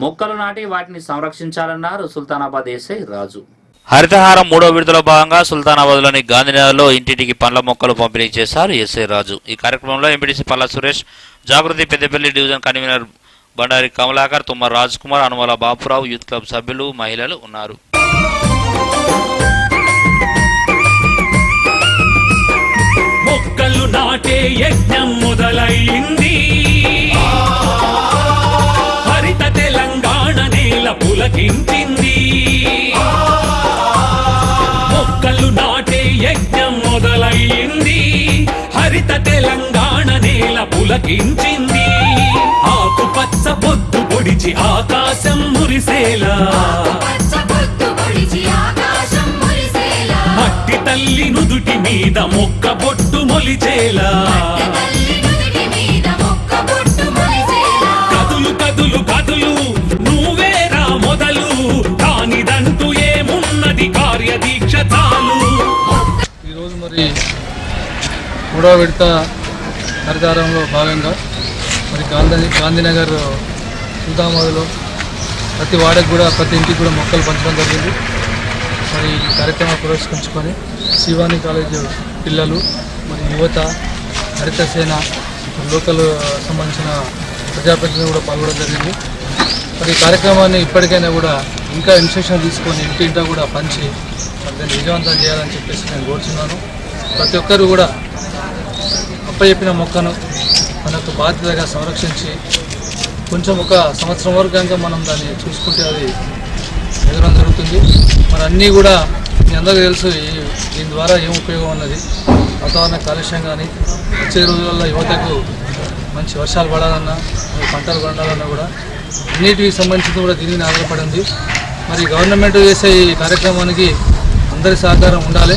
మొక్కలు నాటి వాటిని సంరక్షించాలన్నారు సుల్తానాబాద్ ఎస్ఐ రాజు. హరితహారం 3వ విడతలో భాగంగా సుల్తానాబాద్లోని గాంధీనగర్లో ఇంటింటికి పండ్ల మొక్కలు పంపిణీ చేశారు ఎస్ఐ రాజు. ఈ కార్యక్రమంలో MPTC Palla Suresh, Jagruthi Peddapalli division convenor Bandari Kamalakar, Tummara Raj Kumar, Anumala Bapurao, youth club సభ్యులు, మహిళలు ఉన్నారు. మొక్కలు నాటే యజ్ఞం మొదలైంది, హరిత తెలంగాణ నేల పులకించింది. మొక్కలు నాటే యజ్ఞం మొదలైంది, హరిత తెలంగాణ నేల పులకించింది. ఆకుపచ్చ పొద్దు పొడిచి ఆకాశం మురిసేలా, మట్టి తల్లి నుదుటి మీద మొక్క బొట్టు మొలిచేలా, కదులు కదులు కదులు నువ్వేరా మొదలు, కానిదంటూ ఏమున్నది కార్యదీక్ష చాలు. ఈరోజు మరి 3వ విడత హరితహారంలో భాగంగా మరి గాంధీనగర్ సుల్తానాబాద్లో ప్రతి వాడకి కూడా ప్రతి ఇంటికి కూడా మొక్కలు పంచడం జరిగింది. మరి ఈ కార్యక్రమం పురస్కరించుకొని శివాని కాలేజ్ పిల్లలు, మరి యువత, హరిత సేన, లోకల్ సంబంధించిన ప్రజాప్రతినిధులు కూడా పాల్గొనడం జరిగింది. మరి ఈ కార్యక్రమాన్ని ఇప్పటికైనా కూడా ఇంకా ఇన్స్ట్రక్షన్ తీసుకొని ఇంటింటా కూడా పంచి దాన్ని విజయవంతం చేయాలని చెప్పేసి నేను కోరుతున్నాను. ప్రతి ఒక్కరు కూడా అప్పచెప్పిన మొక్కను మనకు బాధ్యతగా సంరక్షించి కొంచెం ఒక సంవత్సరం వరకు కనుక మనం దాన్ని చూసుకుంటే అది ఎదగడం జరుగుతుంది. మరి అన్నీ కూడా మీ అందరికీ తెలుసు దీని ద్వారా ఏం ఉపయోగం ఉన్నది. వాతావరణ కాలుష్యం కానీ, వచ్చే రోజులలో యువతకు మంచి వర్షాలు పడాలన్నా, పంటలు పండాలన్నా కూడా అన్నిటికి సంబంధించి కూడా దీనిని ఆధారపడి ఉంది. మరి గవర్నమెంట్ చేసే ఈ కార్యక్రమానికి అందరి సహకారం ఉండాలి.